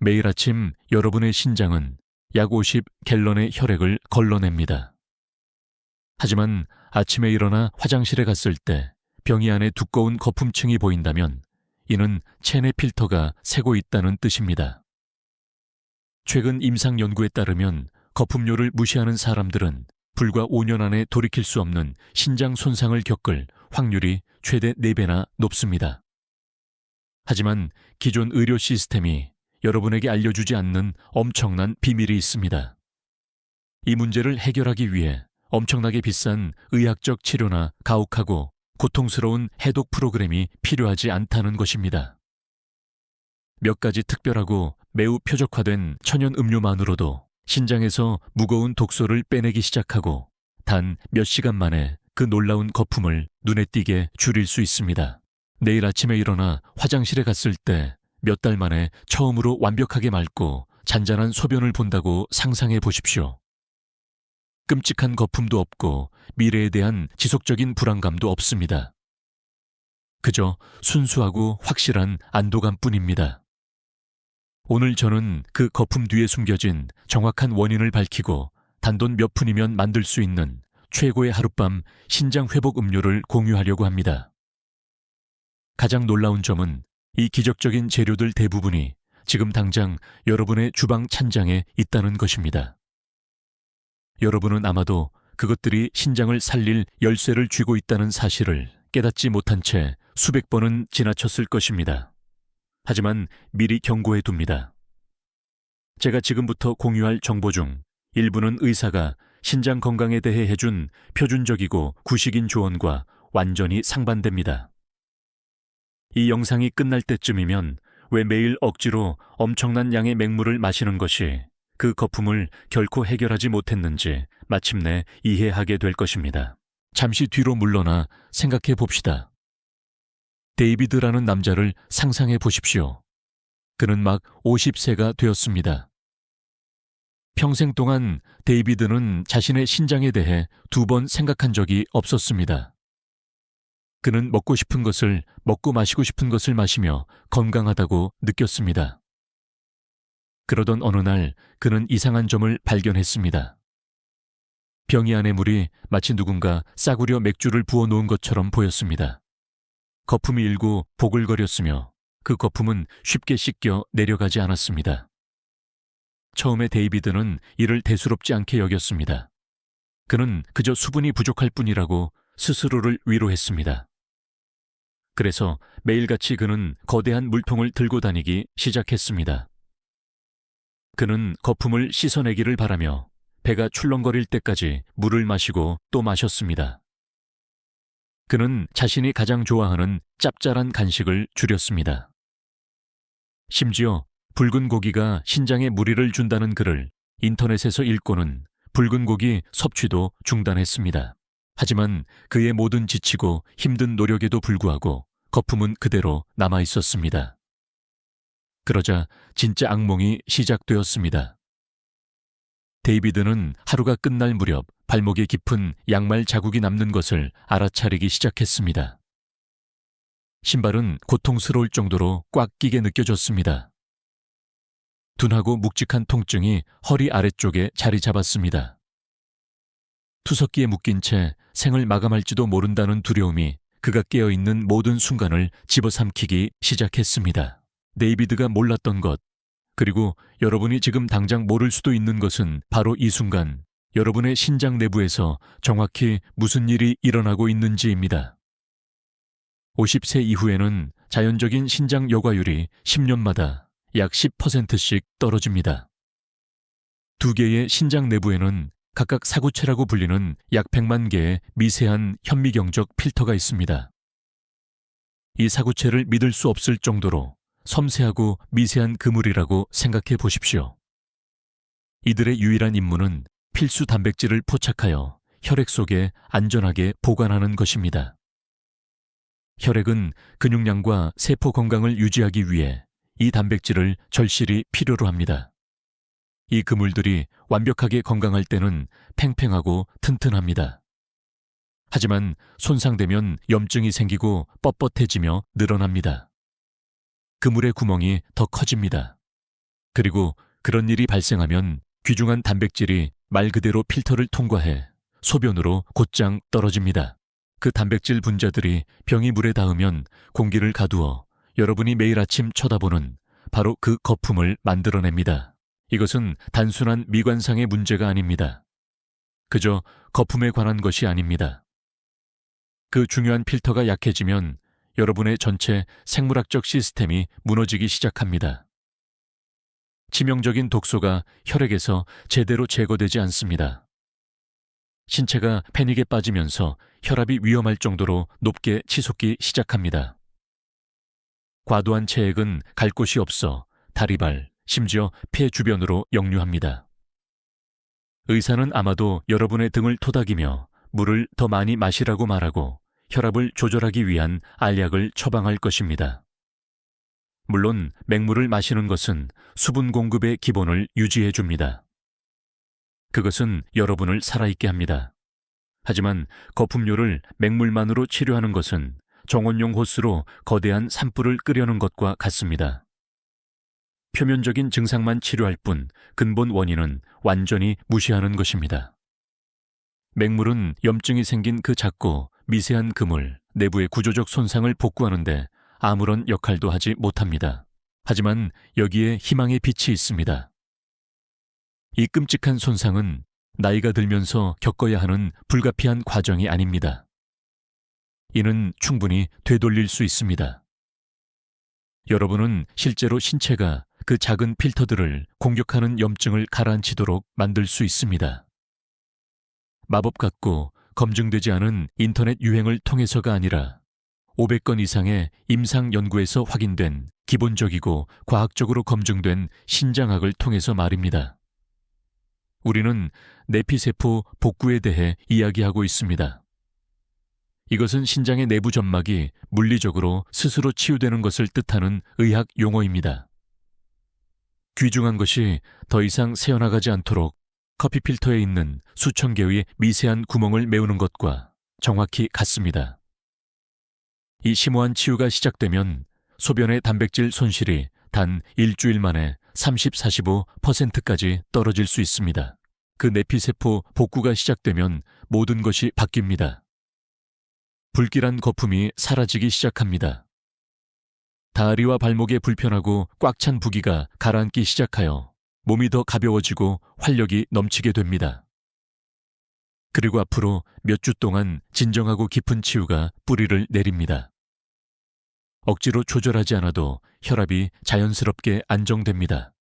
매일 아침 여러분의 신장은 약 50갤런의 혈액을 걸러냅니다. 하지만 아침에 일어나 화장실에 갔을 때 병이 안에 두꺼운 거품층이 보인다면 이는 체내 필터가 새고 있다는 뜻입니다. 최근 임상 연구에 따르면 거품료를 무시하는 사람들은 불과 5년 안에 돌이킬 수 없는 신장 손상을 겪을 확률이 최대 4배나 높습니다. 하지만 기존 의료 시스템이 여러분에게 알려주지 않는 엄청난 비밀이 있습니다. 이 문제를 해결하기 위해 엄청나게 비싼 의학적 치료나 가혹하고 고통스러운 해독 프로그램이 필요하지 않다는 것입니다. 몇 가지 특별하고 매우 표적화된 천연 음료만으로도 신장에서 무거운 독소를 빼내기 시작하고 단 몇 시간 만에 그 놀라운 거품을 눈에 띄게 줄일 수 있습니다. 내일 아침에 일어나 화장실에 갔을 때 몇 달 만에 처음으로 완벽하게 맑고 잔잔한 소변을 본다고 상상해 보십시오. 끔찍한 거품도 없고 미래에 대한 지속적인 불안감도 없습니다. 그저 순수하고 확실한 안도감뿐입니다. 오늘 저는 그 거품 뒤에 숨겨진 정확한 원인을 밝히고 단돈 몇 푼이면 만들 수 있는 최고의 하룻밤 신장 회복 음료를 공유하려고 합니다. 가장 놀라운 점은 이 기적적인 재료들 대부분이 지금 당장 여러분의 주방 찬장에 있다는 것입니다. 여러분은 아마도 그것들이 신장을 살릴 열쇠를 쥐고 있다는 사실을 깨닫지 못한 채 수백 번은 지나쳤을 것입니다. 하지만 미리 경고해 둡니다. 제가 지금부터 공유할 정보 중 일부는 의사가 신장 건강에 대해 해준 표준적이고 구식인 조언과 완전히 상반됩니다. 이 영상이 끝날 때쯤이면 왜 매일 억지로 엄청난 양의 맹물을 마시는 것이 그 거품을 결코 해결하지 못했는지 마침내 이해하게 될 것입니다. 잠시 뒤로 물러나 생각해 봅시다. 데이비드라는 남자를 상상해 보십시오. 그는 막 50세가 되었습니다. 평생 동안 데이비드는 자신의 신장에 대해 2번 생각한 적이 없었습니다. 그는 먹고 싶은 것을 먹고 마시고 싶은 것을 마시며 건강하다고 느꼈습니다. 그러던 어느 날 그는 이상한 점을 발견했습니다. 병이 안의 물이 마치 누군가 싸구려 맥주를 부어놓은 것처럼 보였습니다. 거품이 일고 보글거렸으며 그 거품은 쉽게 씻겨 내려가지 않았습니다. 처음에 데이비드는 이를 대수롭지 않게 여겼습니다. 그는 그저 수분이 부족할 뿐이라고 스스로를 위로했습니다. 그래서 매일같이 그는 거대한 물통을 들고 다니기 시작했습니다. 그는 거품을 씻어내기를 바라며 배가 출렁거릴 때까지 물을 마시고 또 마셨습니다. 그는 자신이 가장 좋아하는 짭짤한 간식을 줄였습니다. 심지어 붉은 고기가 신장에 무리를 준다는 글을 인터넷에서 읽고는 붉은 고기 섭취도 중단했습니다. 하지만 그의 모든 지치고 힘든 노력에도 불구하고 거품은 그대로 남아 있었습니다. 그러자 진짜 악몽이 시작되었습니다. 데이비드는 하루가 끝날 무렵 발목에 깊은 양말 자국이 남는 것을 알아차리기 시작했습니다. 신발은 고통스러울 정도로 꽉 끼게 느껴졌습니다. 둔하고 묵직한 통증이 허리 아래쪽에 자리 잡았습니다. 투석기에 묶인 채 생을 마감할지도 모른다는 두려움이 그가 깨어있는 모든 순간을 집어삼키기 시작했습니다. 데이비드가 몰랐던 것, 그리고 여러분이 지금 당장 모를 수도 있는 것은 바로 이 순간 여러분의 신장 내부에서 정확히 무슨 일이 일어나고 있는지입니다. 50세 이후에는 자연적인 신장 여과율이 10년마다 약 10%씩 떨어집니다. 2개의 신장 내부에는 각각 사구체라고 불리는 약 100만 개의 미세한 현미경적 필터가 있습니다. 이 사구체를 믿을 수 없을 정도로 섬세하고 미세한 그물이라고 생각해 보십시오. 이들의 유일한 임무는 필수 단백질을 포착하여 혈액 속에 안전하게 보관하는 것입니다. 혈액은 근육량과 세포 건강을 유지하기 위해 이 단백질을 절실히 필요로 합니다. 이 그물들이 완벽하게 건강할 때는 팽팽하고 튼튼합니다. 하지만 손상되면 염증이 생기고 뻣뻣해지며 늘어납니다. 그물의 구멍이 더 커집니다. 그리고 그런 일이 발생하면 귀중한 단백질이 말 그대로 필터를 통과해 소변으로 곧장 떨어집니다. 그 단백질 분자들이 병이 물에 닿으면 공기를 가두어 여러분이 매일 아침 쳐다보는 바로 그 거품을 만들어냅니다. 이것은 단순한 미관상의 문제가 아닙니다. 그저 거품에 관한 것이 아닙니다. 그 중요한 필터가 약해지면 여러분의 전체 생물학적 시스템이 무너지기 시작합니다. 치명적인 독소가 혈액에서 제대로 제거되지 않습니다. 신체가 패닉에 빠지면서 혈압이 위험할 정도로 높게 치솟기 시작합니다. 과도한 체액은 갈 곳이 없어 다리발, 심지어 폐 주변으로 역류합니다. 의사는 아마도 여러분의 등을 토닥이며 물을 더 많이 마시라고 말하고 혈압을 조절하기 위한 알약을 처방할 것입니다. 물론 맹물을 마시는 것은 수분 공급의 기본을 유지해 줍니다. 그것은 여러분을 살아있게 합니다. 하지만 거품료를 맹물만으로 치료하는 것은 정원용 호스로 거대한 산불을 끄려는 것과 같습니다. 표면적인 증상만 치료할 뿐 근본 원인은 완전히 무시하는 것입니다. 맹물은 염증이 생긴 그 작고 미세한 그물, 내부의 구조적 손상을 복구하는데 아무런 역할도 하지 못합니다. 하지만 여기에 희망의 빛이 있습니다. 이 끔찍한 손상은 나이가 들면서 겪어야 하는 불가피한 과정이 아닙니다. 이는 충분히 되돌릴 수 있습니다. 여러분은 실제로 신체가 그 작은 필터들을 공격하는 염증을 가라앉히도록 만들 수 있습니다. 마법 같고 검증되지 않은 인터넷 유행을 통해서가 아니라 500건 이상의 임상 연구에서 확인된 기본적이고 과학적으로 검증된 신장학을 통해서 말입니다. 우리는 내피세포 복구에 대해 이야기하고 있습니다. 이것은 신장의 내부 점막이 물리적으로 스스로 치유되는 것을 뜻하는 의학 용어입니다. 귀중한 것이 더 이상 새어나가지 않도록 커피 필터에 있는 수천 개의 미세한 구멍을 메우는 것과 정확히 같습니다. 이 심오한 치유가 시작되면 소변의 단백질 손실이 단 일주일 만에 30-45%까지 떨어질 수 있습니다. 그 내피세포 복구가 시작되면 모든 것이 바뀝니다. 불길한 거품이 사라지기 시작합니다. 다리와 발목에 불편하고 꽉 찬 부기가 가라앉기 시작하여 몸이 더 가벼워지고 활력이 넘치게 됩니다. 그리고 앞으로 몇 주 동안 진정하고 깊은 치유가 뿌리를 내립니다. 억지로 조절하지 않아도 혈압이 자연스럽게 안정됩니다.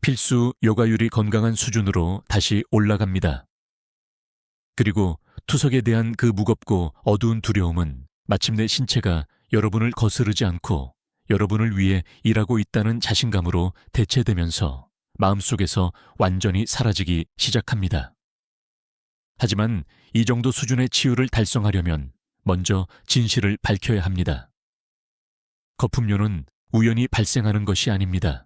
필수 요가율이 건강한 수준으로 다시 올라갑니다. 그리고 투석에 대한 그 무겁고 어두운 두려움은 마침내 신체가 여러분을 거스르지 않고 여러분을 위해 일하고 있다는 자신감으로 대체되면서 마음속에서 완전히 사라지기 시작합니다. 하지만 이 정도 수준의 치유를 달성하려면 먼저 진실을 밝혀야 합니다. 거품료는 우연히 발생하는 것이 아닙니다.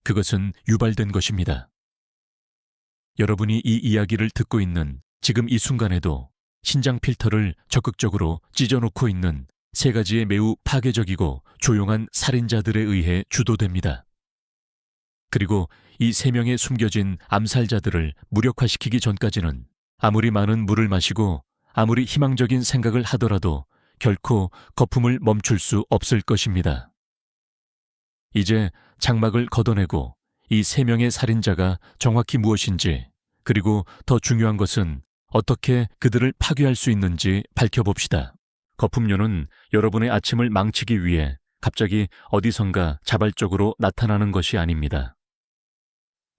그것은 유발된 것입니다. 여러분이 이 이야기를 듣고 있는 지금 이 순간에도 신장 필터를 적극적으로 찢어놓고 있는 세 가지의 매우 파괴적이고 조용한 살인자들에 의해 주도됩니다. 그리고 이 세 명의 숨겨진 암살자들을 무력화시키기 전까지는 아무리 많은 물을 마시고 아무리 희망적인 생각을 하더라도 결코 거품을 멈출 수 없을 것입니다. 이제 장막을 걷어내고 이 세 명의 살인자가 정확히 무엇인지, 그리고 더 중요한 것은 어떻게 그들을 파괴할 수 있는지 밝혀봅시다. 거품료는 여러분의 아침을 망치기 위해 갑자기 어디선가 자발적으로 나타나는 것이 아닙니다.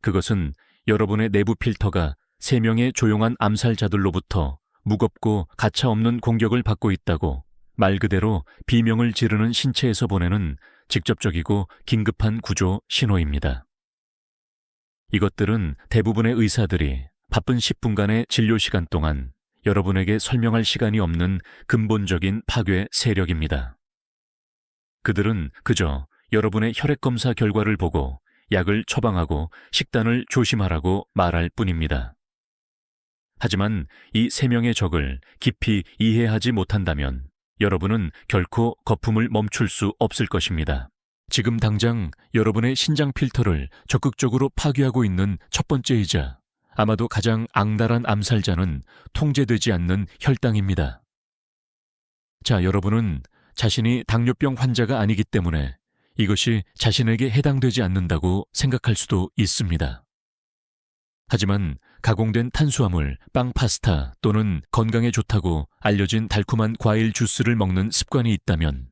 그것은 여러분의 내부 필터가 세 명의 조용한 암살자들로부터 무겁고 가차없는 공격을 받고 있다고 말 그대로 비명을 지르는 신체에서 보내는 직접적이고 긴급한 구조 신호입니다. 이것들은 대부분의 의사들이 바쁜 10분간의 진료 시간 동안 여러분에게 설명할 시간이 없는 근본적인 파괴 세력입니다. 그들은 그저 여러분의 혈액 검사 결과를 보고 약을 처방하고 식단을 조심하라고 말할 뿐입니다. 하지만 이 세 명의 적을 깊이 이해하지 못한다면 여러분은 결코 거품을 멈출 수 없을 것입니다. 지금 당장 여러분의 신장 필터를 적극적으로 파괴하고 있는 첫 번째이자 아마도 가장 악랄한 암살자는 통제되지 않는 혈당입니다. 자, 여러분은 자신이 당뇨병 환자가 아니기 때문에 이것이 자신에게 해당되지 않는다고 생각할 수도 있습니다. 하지만 가공된 탄수화물, 빵, 파스타 또는 건강에 좋다고 알려진 달콤한 과일 주스를 먹는 습관이 있다면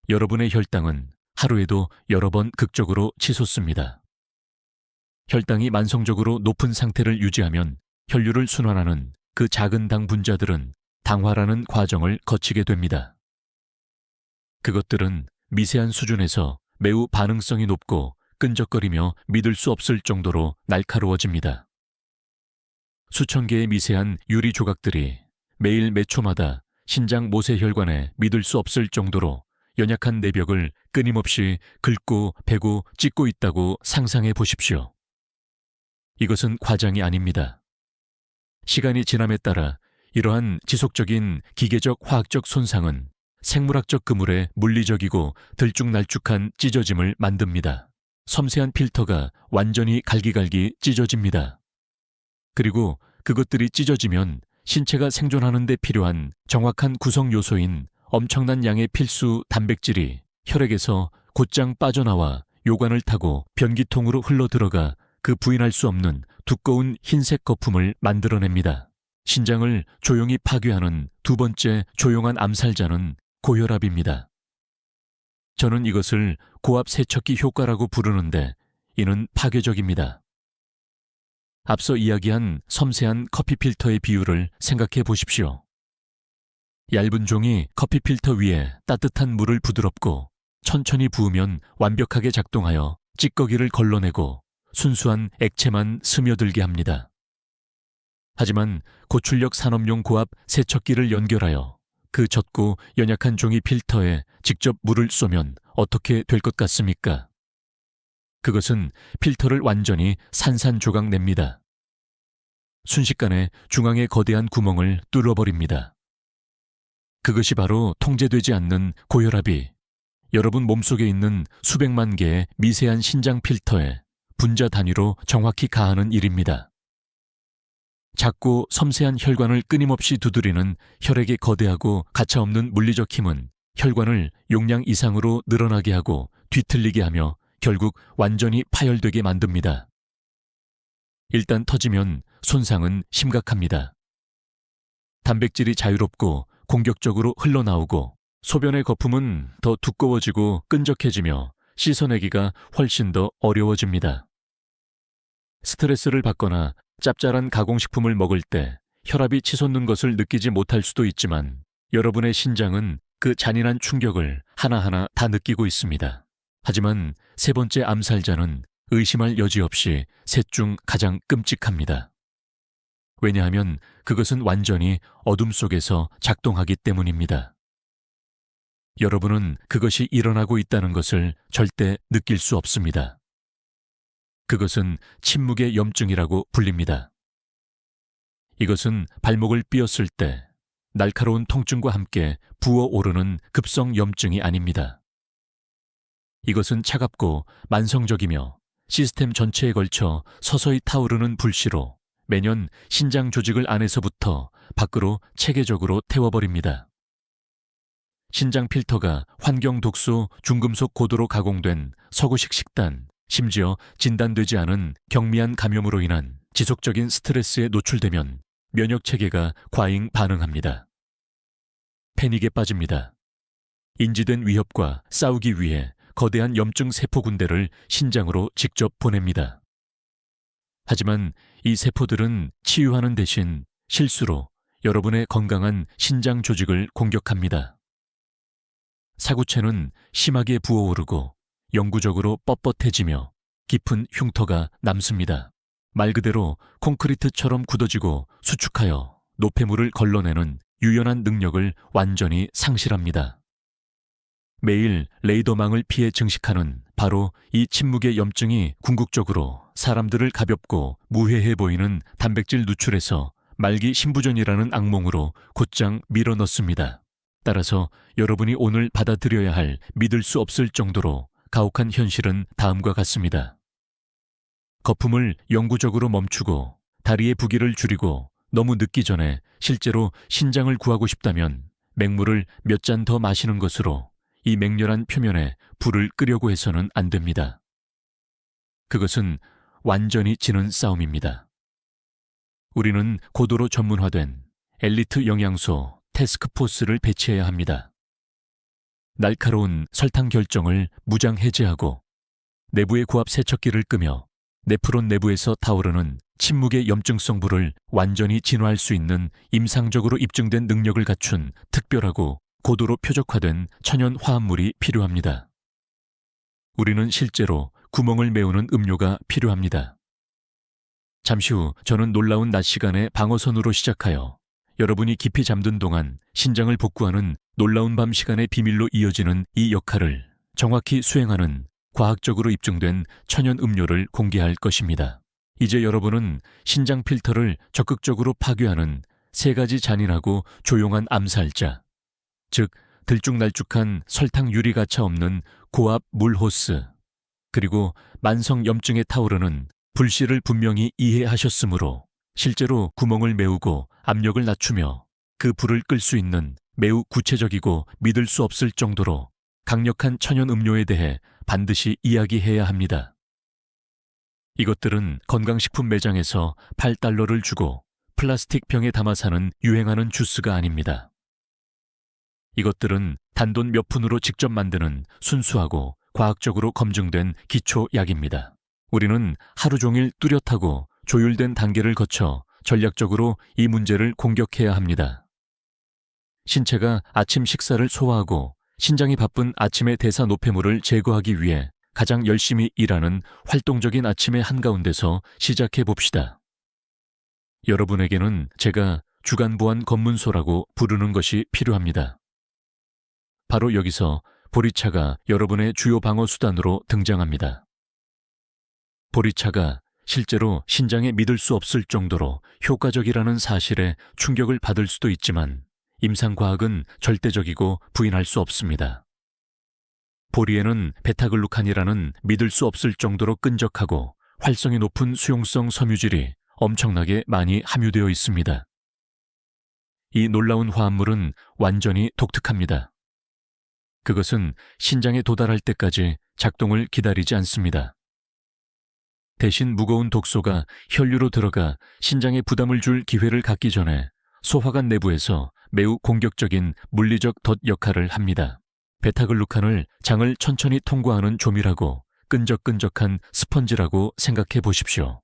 여러분의 혈당은 하루에도 여러 번 극적으로 치솟습니다. 혈당이 만성적으로 높은 상태를 유지하면 혈류를 순환하는 그 작은 당 분자들은 당화라는 과정을 거치게 됩니다. 그것들은 미세한 수준에서 매우 반응성이 높고 끈적거리며 믿을 수 없을 정도로 날카로워집니다. 수천 개의 미세한 유리 조각들이 매일 몇 초마다 신장 모세혈관에 믿을 수 없을 정도로 연약한 내벽을 끊임없이 긁고 베고 찢고 있다고 상상해 보십시오. 이것은 과장이 아닙니다. 시간이 지남에 따라 이러한 지속적인 기계적 화학적 손상은 생물학적 그물에 물리적이고 들쭉날쭉한 찢어짐을 만듭니다. 섬세한 필터가 완전히 갈기갈기 찢어집니다. 그리고 그것들이 찢어지면 신체가 생존하는 데 필요한 정확한 구성 요소인 엄청난 양의 필수 단백질이 혈액에서 곧장 빠져나와 요관을 타고 변기통으로 흘러들어가 그 부인할 수 없는 두꺼운 흰색 거품을 만들어냅니다. 신장을 조용히 파괴하는 두 번째 조용한 암살자는 고혈압입니다. 저는 이것을 고압 세척기 효과라고 부르는데 이는 파괴적입니다. 앞서 이야기한 섬세한 커피 필터의 비율을 생각해 보십시오. 얇은 종이 커피 필터 위에 따뜻한 물을 부드럽고 천천히 부으면 완벽하게 작동하여 찌꺼기를 걸러내고 순수한 액체만 스며들게 합니다. 하지만 고출력 산업용 고압 세척기를 연결하여 그 젖고 연약한 종이 필터에 직접 물을 쏘면 어떻게 될 것 같습니까? 그것은 필터를 완전히 산산조각 냅니다. 순식간에 중앙의 거대한 구멍을 뚫어버립니다. 그것이 바로 통제되지 않는 고혈압이 여러분 몸속에 있는 수백만 개의 미세한 신장 필터에 분자 단위로 정확히 가하는 일입니다. 작고 섬세한 혈관을 끊임없이 두드리는 혈액의 거대하고 가차없는 물리적 힘은 혈관을 용량 이상으로 늘어나게 하고 뒤틀리게 하며 결국 완전히 파열되게 만듭니다. 일단 터지면 손상은 심각합니다. 단백질이 자유롭고 공격적으로 흘러나오고 소변의 거품은 더 두꺼워지고 끈적해지며 씻어내기가 훨씬 더 어려워집니다. 스트레스를 받거나 짭짤한 가공식품을 먹을 때 혈압이 치솟는 것을 느끼지 못할 수도 있지만 여러분의 신장은 그 잔인한 충격을 하나하나 다 느끼고 있습니다. 하지만 세 번째 암살자는 의심할 여지 없이 셋 중 가장 끔찍합니다. 왜냐하면 그것은 완전히 어둠 속에서 작동하기 때문입니다. 여러분은 그것이 일어나고 있다는 것을 절대 느낄 수 없습니다. 그것은 침묵의 염증이라고 불립니다. 이것은 발목을 삐었을 때 날카로운 통증과 함께 부어오르는 급성 염증이 아닙니다. 이것은 차갑고 만성적이며 시스템 전체에 걸쳐 서서히 타오르는 불씨로 매년 신장 조직을 안에서부터 밖으로 체계적으로 태워버립니다. 신장 필터가 환경 독소 중금속 고도로 가공된 서구식 식단, 심지어 진단되지 않은 경미한 감염으로 인한 지속적인 스트레스에 노출되면 면역 체계가 과잉 반응합니다. 패닉에 빠집니다. 인지된 위협과 싸우기 위해 거대한 염증 세포 군대를 신장으로 직접 보냅니다. 하지만 이 세포들은 치유하는 대신 실수로 여러분의 건강한 신장 조직을 공격합니다. 사구체는 심하게 부어오르고 영구적으로 뻣뻣해지며 깊은 흉터가 남습니다. 말 그대로 콘크리트처럼 굳어지고 수축하여 노폐물을 걸러내는 유연한 능력을 완전히 상실합니다. 매일 레이더망을 피해 증식하는 바로 이 침묵의 염증이 궁극적으로 사람들을 가볍고 무해해 보이는 단백질 누출에서 말기 신부전이라는 악몽으로 곧장 밀어넣습니다. 따라서 여러분이 오늘 받아들여야 할 믿을 수 없을 정도로 가혹한 현실은 다음과 같습니다. 거품을 영구적으로 멈추고 다리의 부기를 줄이고 너무 늦기 전에 실제로 신장을 구하고 싶다면 맹물을 몇 잔 더 마시는 것으로 이 맹렬한 표면에 불을 끄려고 해서는 안 됩니다. 그것은 완전히 지는 싸움입니다. 우리는 고도로 전문화된 엘리트 영양소 태스크포스를 배치해야 합니다. 날카로운 설탕 결정을 무장 해제하고 내부의 고압 세척기를 끄며 네프론 내부에서 타오르는 침묵의 염증성 불을 완전히 진화할 수 있는 임상적으로 입증된 능력을 갖춘 특별하고 고도로 표적화된 천연 화합물이 필요합니다. 우리는 실제로 구멍을 메우는 음료가 필요합니다. 잠시 후 저는 놀라운 낮 시간에 방어선으로 시작하여 여러분이 깊이 잠든 동안 신장을 복구하는 놀라운 밤 시간의 비밀로 이어지는 이 역할을 정확히 수행하는 과학적으로 입증된 천연 음료를 공개할 것입니다. 이제 여러분은 신장 필터를 적극적으로 파괴하는 세 가지 잔인하고 조용한 암살자, 즉 들쭉날쭉한 설탕 유리 가차 없는 고압 물 호스, 그리고 만성 염증에 타오르는 불씨를 분명히 이해하셨으므로 실제로 구멍을 메우고 압력을 낮추며 그 불을 끌 수 있는 매우 구체적이고 믿을 수 없을 정도로 강력한 천연 음료에 대해 반드시 이야기해야 합니다. 이것들은 건강식품 매장에서 $8를 주고 플라스틱 병에 담아 사는 유행하는 주스가 아닙니다. 이것들은 단돈 몇 푼으로 직접 만드는 순수하고 과학적으로 검증된 기초약입니다. 우리는 하루 종일 뚜렷하고 조율된 단계를 거쳐 전략적으로 이 문제를 공격해야 합니다. 신체가 아침 식사를 소화하고 신장이 바쁜 아침의 대사 노폐물을 제거하기 위해 가장 열심히 일하는 활동적인 아침의 한가운데서 시작해 봅시다. 여러분에게는 제가 주간보안 검문소라고 부르는 것이 필요합니다. 바로 여기서 보리차가 여러분의 주요 방어 수단으로 등장합니다. 보리차가 실제로 신장에 믿을 수 없을 정도로 효과적이라는 사실에 충격을 받을 수도 있지만 임상과학은 절대적이고 부인할 수 없습니다. 보리에는 베타글루칸이라는 믿을 수 없을 정도로 끈적하고 활성이 높은 수용성 섬유질이 엄청나게 많이 함유되어 있습니다. 이 놀라운 화합물은 완전히 독특합니다. 그것은 신장에 도달할 때까지 작동을 기다리지 않습니다. 대신 무거운 독소가 혈류로 들어가 신장에 부담을 줄 기회를 갖기 전에 소화관 내부에서 매우 공격적인 물리적 덫 역할을 합니다. 베타글루칸을 장을 천천히 통과하는 조밀하고 끈적끈적한 스펀지라고 생각해 보십시오.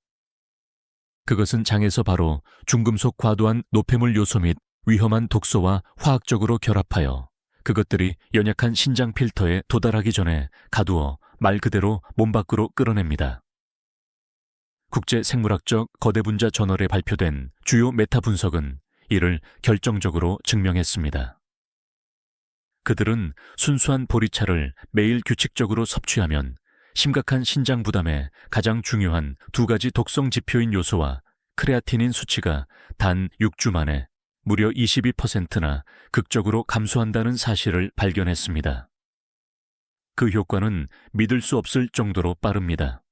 그것은 장에서 바로 중금속 과도한 노폐물 요소 및 위험한 독소와 화학적으로 결합하여 그것들이 연약한 신장 필터에 도달하기 전에 가두어 말 그대로 몸 밖으로 끌어냅니다. 국제생물학적 거대분자 저널에 발표된 주요 메타 분석은 이를 결정적으로 증명했습니다. 그들은 순수한 보리차를 매일 규칙적으로 섭취하면 심각한 신장 부담에 가장 중요한 두 가지 독성 지표인 요소와 크레아티닌 수치가 단 6주 만에 무려 22%나 극적으로 감소한다는 사실을 발견했습니다. 그 효과는 믿을 수 없을 정도로 빠릅니다.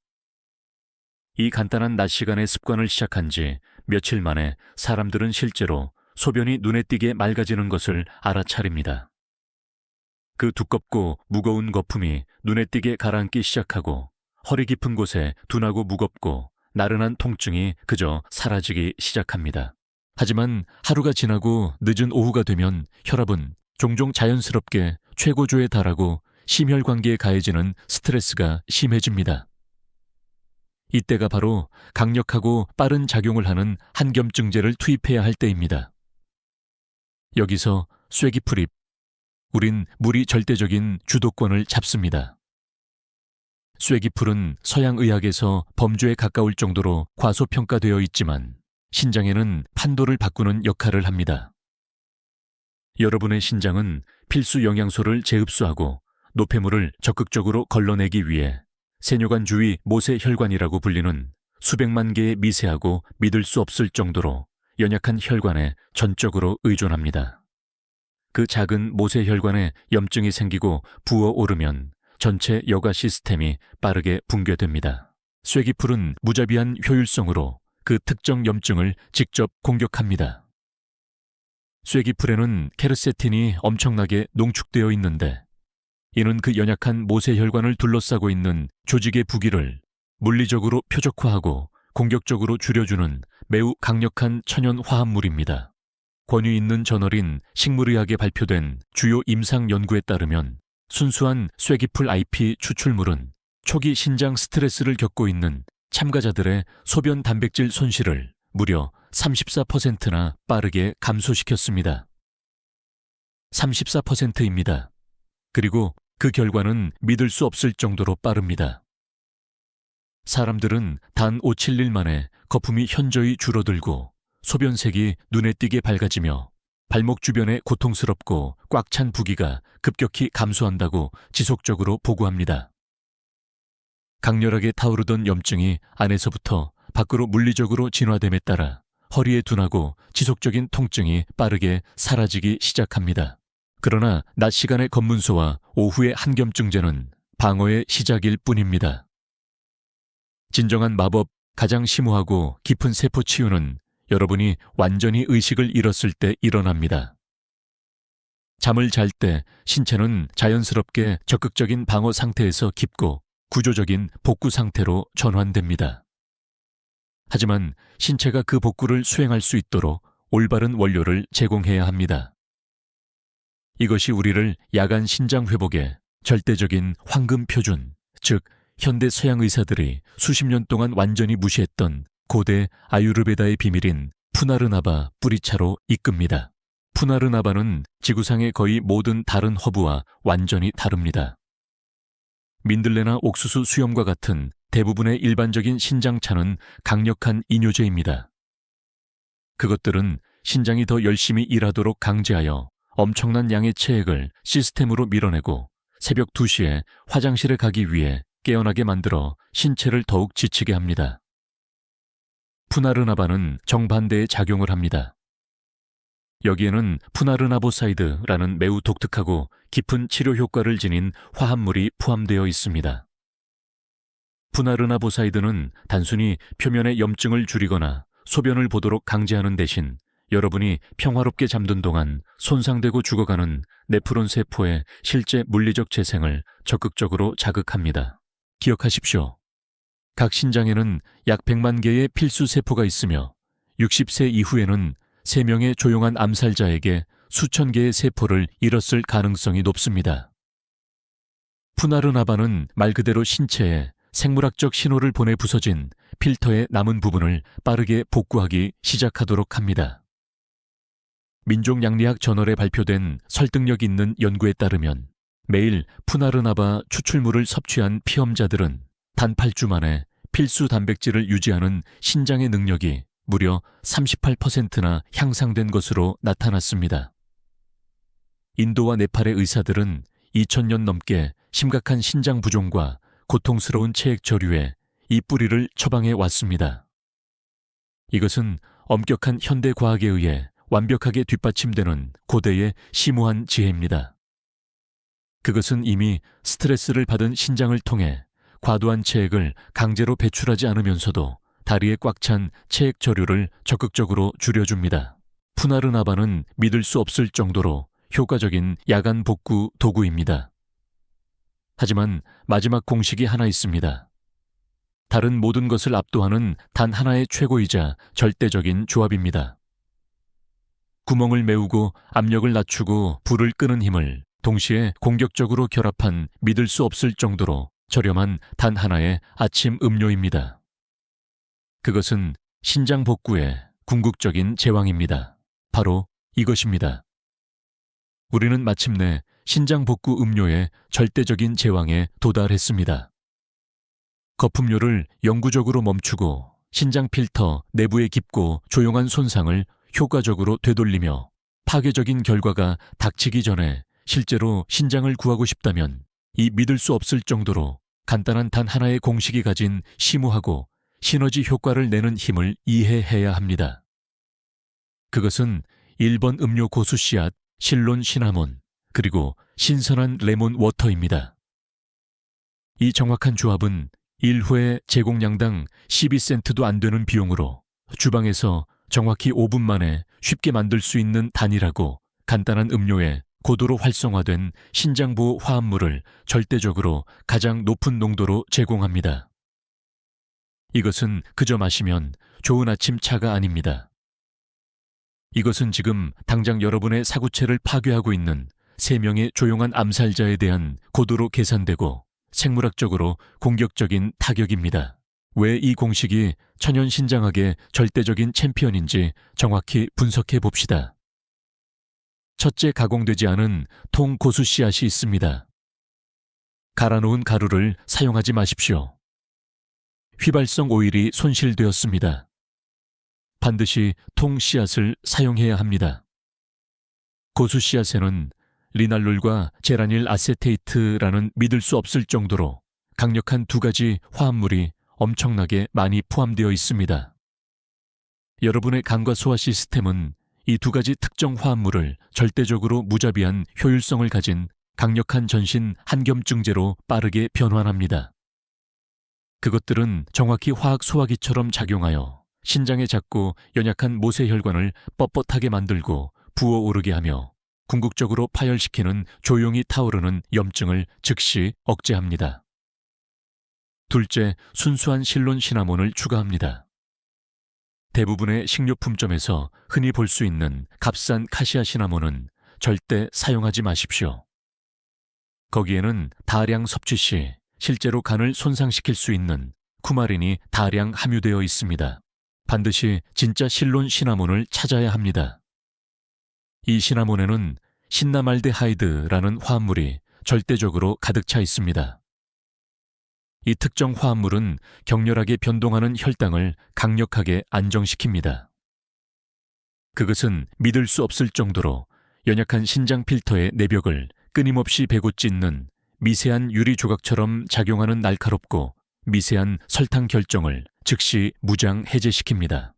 이 간단한 낮 시간의 습관을 시작한 지 며칠 만에 사람들은 실제로 소변이 눈에 띄게 맑아지는 것을 알아차립니다. 그 두껍고 무거운 거품이 눈에 띄게 가라앉기 시작하고 허리 깊은 곳에 둔하고 무겁고 나른한 통증이 그저 사라지기 시작합니다. 하지만 하루가 지나고 늦은 오후가 되면 혈압은 종종 자연스럽게 최고조에 달하고 심혈관계에 가해지는 스트레스가 심해집니다. 이때가 바로 강력하고 빠른 작용을 하는 한겸증제를 투입해야 할 때입니다. 여기서 쐐기풀입, 우린 물이 절대적인 주도권을 잡습니다. 쐐기풀은 서양의학에서 범죄에 가까울 정도로 과소평가되어 있지만 신장에는 판도를 바꾸는 역할을 합니다. 여러분의 신장은 필수 영양소를 재흡수하고 노폐물을 적극적으로 걸러내기 위해 세뇨관 주위 모세혈관이라고 불리는 수백만 개의 미세하고 믿을 수 없을 정도로 연약한 혈관에 전적으로 의존합니다. 그 작은 모세혈관에 염증이 생기고 부어오르면 전체 여가 시스템이 빠르게 붕괴됩니다. 쇠기풀은 무자비한 효율성으로 그 특정 염증을 직접 공격합니다. 쇠기풀에는 케르세틴이 엄청나게 농축되어 있는데 이는 그 연약한 모세혈관을 둘러싸고 있는 조직의 부기를 물리적으로 표적화하고 공격적으로 줄여주는 매우 강력한 천연 화합물입니다. 권위 있는 저널인 식물의학에 발표된 주요 임상 연구에 따르면 순수한 쇠기풀 IP 추출물은 초기 신장 스트레스를 겪고 있는 참가자들의 소변 단백질 손실을 무려 34%나 빠르게 감소시켰습니다. 34%입니다. 그리고 그 결과는 믿을 수 없을 정도로 빠릅니다. 사람들은 단 5-7일 만에 거품이 현저히 줄어들고 소변색이 눈에 띄게 밝아지며 발목 주변에 고통스럽고 꽉 찬 부기가 급격히 감소한다고 지속적으로 보고합니다. 강렬하게 타오르던 염증이 안에서부터 밖으로 물리적으로 진화됨에 따라 허리에 둔하고 지속적인 통증이 빠르게 사라지기 시작합니다. 그러나 낮 시간의 검문소와 오후의 한겸증제는 방어의 시작일 뿐입니다. 진정한 마법, 가장 심오하고 깊은 세포 치유는 여러분이 완전히 의식을 잃었을 때 일어납니다. 잠을 잘 때 신체는 자연스럽게 적극적인 방어 상태에서 깊고 구조적인 복구 상태로 전환됩니다. 하지만 신체가 그 복구를 수행할 수 있도록 올바른 원료를 제공해야 합니다. 이것이 우리를 야간 신장 회복의 절대적인 황금 표준, 즉 현대 서양 의사들이 수십 년 동안 완전히 무시했던 고대 아유르베다의 비밀인 푸나르나바 뿌리차로 이끕니다. 푸나르나바는 지구상의 거의 모든 다른 허브와 완전히 다릅니다. 민들레나 옥수수 수염과 같은 대부분의 일반적인 신장차는 강력한 이뇨제입니다. 그것들은 신장이 더 열심히 일하도록 강제하여 엄청난 양의 체액을 시스템으로 밀어내고 새벽 2시에 화장실에 가기 위해 깨어나게 만들어 신체를 더욱 지치게 합니다. 푸나르나바는 정반대의 작용을 합니다. 여기에는 푸나르나보사이드라는 매우 독특하고 깊은 치료 효과를 지닌 화합물이 포함되어 있습니다. 푸나르나보사이드는 단순히 표면의 염증을 줄이거나 소변을 보도록 강제하는 대신 여러분이 평화롭게 잠든 동안 손상되고 죽어가는 네프론 세포의 실제 물리적 재생을 적극적으로 자극합니다. 기억하십시오. 각 신장에는 약 100만 개의 필수 세포가 있으며 60세 이후에는 3명의 조용한 암살자에게 수천 개의 세포를 잃었을 가능성이 높습니다. 푸나르나바는 말 그대로 신체에 생물학적 신호를 보내 부서진 필터의 남은 부분을 빠르게 복구하기 시작하도록 합니다. 민족양리학 저널에 발표된 설득력 있는 연구에 따르면 매일 푸나르나바 추출물을 섭취한 피험자들은 단 8주 만에 필수 단백질을 유지하는 신장의 능력이 무려 38%나 향상된 것으로 나타났습니다. 인도와 네팔의 의사들은 2000년 넘게 심각한 신장 부종과 고통스러운 체액 저류에 이 뿌리를 처방해 왔습니다. 이것은 엄격한 현대 과학에 의해 완벽하게 뒷받침되는 고대의 심오한 지혜입니다. 그것은 이미 스트레스를 받은 신장을 통해 과도한 체액을 강제로 배출하지 않으면서도 다리에 꽉 찬 체액 저류를 적극적으로 줄여줍니다. 푸나르나바는 믿을 수 없을 정도로 효과적인 야간 복구 도구입니다. 하지만 마지막 공식이 하나 있습니다. 다른 모든 것을 압도하는 단 하나의 최고이자 절대적인 조합입니다. 구멍을 메우고 압력을 낮추고 불을 끄는 힘을 동시에 공격적으로 결합한 믿을 수 없을 정도로 저렴한 단 하나의 아침 음료입니다. 그것은 신장 복구의 궁극적인 제왕입니다. 바로 이것입니다. 우리는 마침내 신장 복구 음료의 절대적인 제왕에 도달했습니다. 거품료를 영구적으로 멈추고 신장 필터 내부의 깊고 조용한 손상을 효과적으로 되돌리며 파괴적인 결과가 닥치기 전에 실제로 신장을 구하고 싶다면 이 믿을 수 없을 정도로 간단한 단 하나의 공식이 가진 심오하고 시너지 효과를 내는 힘을 이해해야 합니다. 그것은 1번 음료 고수 씨앗, 실론 시나몬, 그리고 신선한 레몬 워터입니다. 이 정확한 조합은 1회 제공량당 12센트도 안 되는 비용으로 주방에서 정확히 5분 만에 쉽게 만들 수 있는 단일하고 간단한 음료에 고도로 활성화된 신장보호 화합물을 절대적으로 가장 높은 농도로 제공합니다. 이것은 그저 마시면 좋은 아침 차가 아닙니다. 이것은 지금 당장 여러분의 사구체를 파괴하고 있는 3명의 조용한 암살자에 대한 고도로 계산되고 생물학적으로 공격적인 타격입니다. 왜 이 공식이 천연신장학의 절대적인 챔피언인지 정확히 분석해 봅시다. 첫째, 가공되지 않은 통고수 씨앗이 있습니다. 갈아놓은 가루를 사용하지 마십시오. 휘발성 오일이 손실되었습니다. 반드시 통 씨앗을 사용해야 합니다. 고수 씨앗에는 리날룰과 제라닐 아세테이트라는 믿을 수 없을 정도로 강력한 2가지 화합물이 엄청나게 많이 포함되어 있습니다. 여러분의 간과 소화 시스템은 이 2가지 특정 화합물을 절대적으로 무자비한 효율성을 가진 강력한 전신 한겸증제로 빠르게 변환합니다. 그것들은 정확히 화학 소화기처럼 작용하여 신장의 작고 연약한 모세혈관을 뻣뻣하게 만들고 부어오르게 하며 궁극적으로 파열시키는 조용히 타오르는 염증을 즉시 억제합니다. 둘째, 순수한 실론 시나몬을 추가합니다. 대부분의 식료품점에서 흔히 볼 수 있는 값싼 카시아 시나몬은 절대 사용하지 마십시오. 거기에는 다량 섭취 시 실제로 간을 손상시킬 수 있는 쿠마린이 다량 함유되어 있습니다. 반드시 진짜 실론 시나몬을 찾아야 합니다. 이 시나몬에는 신나말데하이드라는 화합물이 절대적으로 가득 차 있습니다. 이 특정 화합물은 격렬하게 변동하는 혈당을 강력하게 안정시킵니다. 그것은 믿을 수 없을 정도로 연약한 신장 필터의 내벽을 끊임없이 베고 찢는 미세한 유리 조각처럼 작용하는 날카롭고 미세한 설탕 결정을 즉시 무장 해제시킵니다.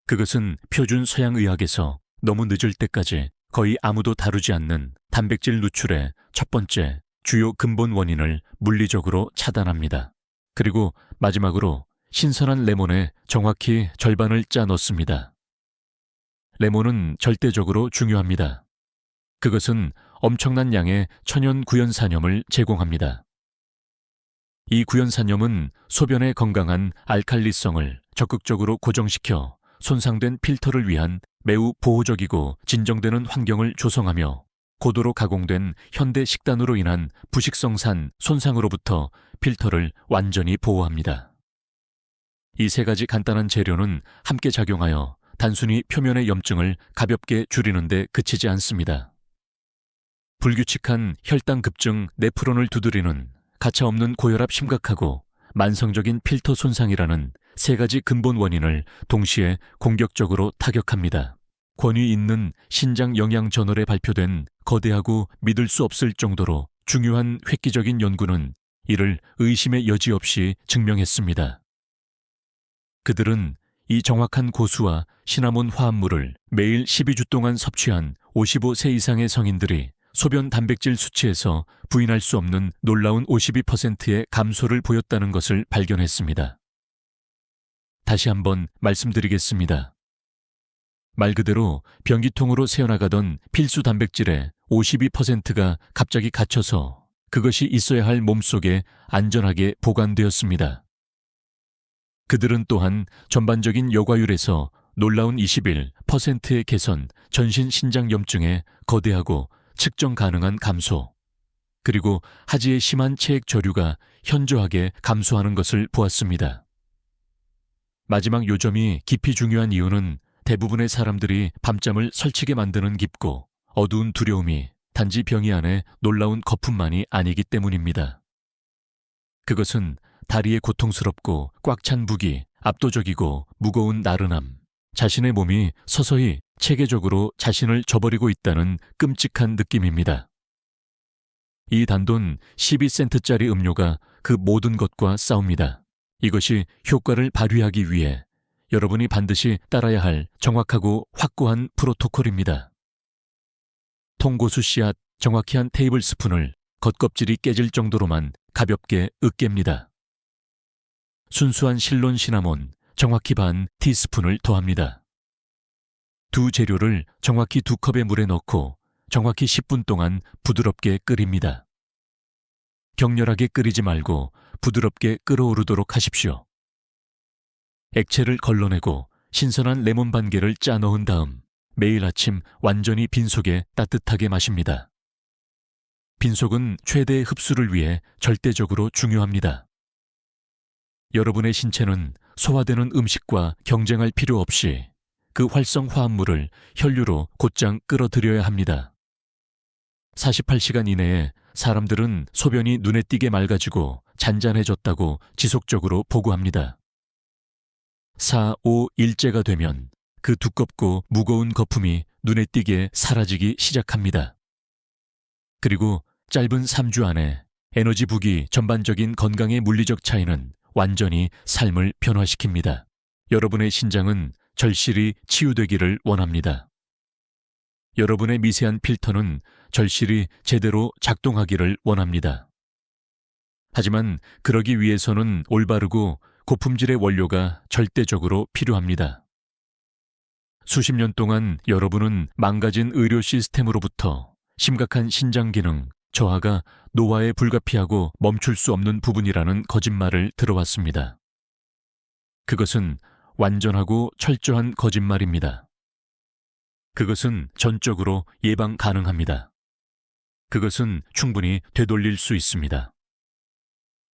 그것은 표준 서양의학에서 너무 늦을 때까지 거의 아무도 다루지 않는 단백질 누출의 첫 번째 주요 근본 원인을 물리적으로 차단합니다. 그리고 마지막으로 신선한 레몬에 정확히 절반을 짜 넣습니다. 레몬은 절대적으로 중요합니다. 그것은 엄청난 양의 천연 구연산염을 제공합니다. 이 구연산염은 소변의 건강한 알칼리성을 적극적으로 고정시켜 손상된 필터를 위한 매우 보호적이고 진정되는 환경을 조성하며 고도로 가공된 현대 식단으로 인한 부식성산 손상으로부터 필터를 완전히 보호합니다. 이 3가지 간단한 재료는 함께 작용하여 단순히 표면의 염증을 가볍게 줄이는 데 그치지 않습니다. 불규칙한 혈당 급증 네프론을 두드리는 가차없는 고혈압 심각하고 만성적인 필터 손상이라는 3가지 근본 원인을 동시에 공격적으로 타격합니다. 권위 있는 신장 영양 저널에 발표된 거대하고 믿을 수 없을 정도로 중요한 획기적인 연구는 이를 의심의 여지 없이 증명했습니다. 그들은 이 정확한 고수와 시나몬 화합물을 매일 12주 동안 섭취한 55세 이상의 성인들이 소변 단백질 수치에서 부인할 수 없는 놀라운 52%의 감소를 보였다는 것을 발견했습니다. 다시 한번 말씀드리겠습니다. 말 그대로 변기통으로 새어나가던 필수 단백질의 52%가 갑자기 갇혀서 그것이 있어야 할 몸속에 안전하게 보관되었습니다. 그들은 또한 전반적인 여과율에서 놀라운 21%의 개선, 전신 신장염증의 거대하고 측정 가능한 감소, 그리고 하지의 심한 체액 저류가 현저하게 감소하는 것을 보았습니다. 마지막 요점이 깊이 중요한 이유는 대부분의 사람들이 밤잠을 설치게 만드는 깊고 어두운 두려움이 단지 병이 안에 놀라운 거품만이 아니기 때문입니다. 그것은 다리의 고통스럽고 꽉 찬 무기, 압도적이고 무거운 나른함, 자신의 몸이 서서히 체계적으로 자신을 저버리고 있다는 끔찍한 느낌입니다. 이 단돈 12센트짜리 음료가 그 모든 것과 싸웁니다. 이것이 효과를 발휘하기 위해 여러분이 반드시 따라야 할 정확하고 확고한 프로토콜입니다. 통고수 씨앗 정확히 한 테이블 스푼을 겉껍질이 깨질 정도로만 가볍게 으깹니다. 순수한 실론 시나몬 정확히 반 티스푼을 더합니다. 두 재료를 정확히 2컵의 물에 넣고 정확히 10분 동안 부드럽게 끓입니다. 격렬하게 끓이지 말고 부드럽게 끓어오르도록 하십시오. 액체를 걸러내고 신선한 레몬 반 개를 짜 넣은 다음 매일 아침 완전히 빈속에 따뜻하게 마십니다. 빈속은 최대의 흡수를 위해 절대적으로 중요합니다. 여러분의 신체는 소화되는 음식과 경쟁할 필요 없이 그 활성 화합물을 혈류로 곧장 끌어들여야 합니다. 48시간 이내에 사람들은 소변이 눈에 띄게 맑아지고 잔잔해졌다고 지속적으로 보고합니다. 4, 5 일째가 되면 그 두껍고 무거운 거품이 눈에 띄게 사라지기 시작합니다. 그리고 짧은 3주 안에 에너지 부기 전반적인 건강의 물리적 차이는 완전히 삶을 변화시킵니다. 여러분의 신장은 절실히 치유되기를 원합니다. 여러분의 미세한 필터는 절실히 제대로 작동하기를 원합니다. 하지만 그러기 위해서는 올바르고 고품질의 원료가 절대적으로 필요합니다. 수십 년 동안 여러분은 망가진 의료 시스템으로부터 심각한 신장 기능, 저하가 노화에 불가피하고 멈출 수 없는 부분이라는 거짓말을 들어왔습니다. 그것은 완전하고 철저한 거짓말입니다. 그것은 전적으로 예방 가능합니다. 그것은 충분히 되돌릴 수 있습니다.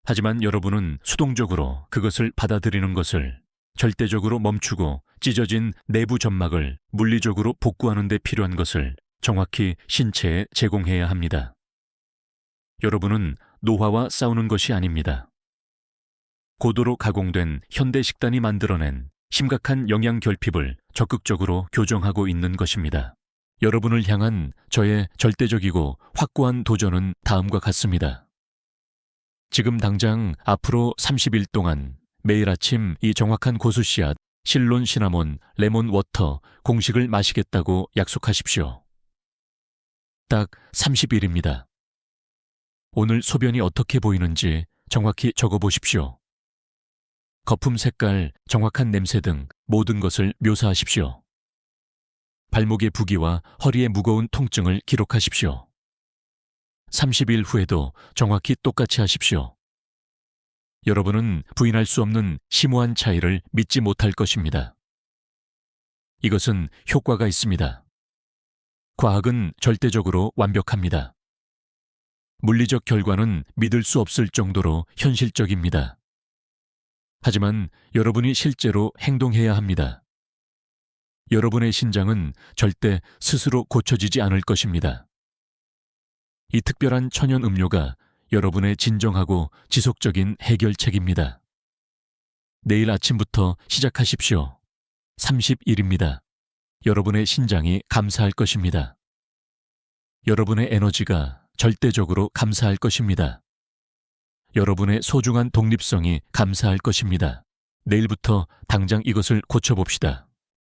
하지만 여러분은 수동적으로 그것을 받아들이는 것을 절대적으로 멈추고 찢어진 내부 점막을 물리적으로 복구하는 데 필요한 것을 정확히 신체에 제공해야 합니다. 여러분은 노화와 싸우는 것이 아닙니다. 고도로 가공된 현대 식단이 만들어낸 심각한 영양 결핍을 적극적으로 교정하고 있는 것입니다. 여러분을 향한 저의 절대적이고 확고한 도전은 다음과 같습니다. 지금 당장 앞으로 30일 동안 매일 아침 이 정확한 고수씨앗, 실론 시나몬, 레몬 워터 공식을 마시겠다고 약속하십시오. 딱 30일입니다. 오늘 소변이 어떻게 보이는지 정확히 적어보십시오. 거품 색깔, 정확한 냄새 등 모든 것을 묘사하십시오. 발목의 부기와 허리의 무거운 통증을 기록하십시오. 30일 후에도 정확히 똑같이 하십시오. 여러분은 부인할 수 없는 심오한 차이를 믿지 못할 것입니다. 이것은 효과가 있습니다. 과학은 절대적으로 완벽합니다. 물리적 결과는 믿을 수 없을 정도로 현실적입니다. 하지만 여러분이 실제로 행동해야 합니다. 여러분의 신장은 절대 스스로 고쳐지지 않을 것입니다. 이 특별한 천연 음료가 여러분의 진정하고 지속적인 해결책입니다. 내일 아침부터 시작하십시오. 30일입니다. 여러분의 신장이 감사할 것입니다. 여러분의 에너지가 절대적으로 감사할 것입니다. 여러분의 소중한 독립성이 감사할 것입니다. 내일부터 당장 이것을 고쳐봅시다.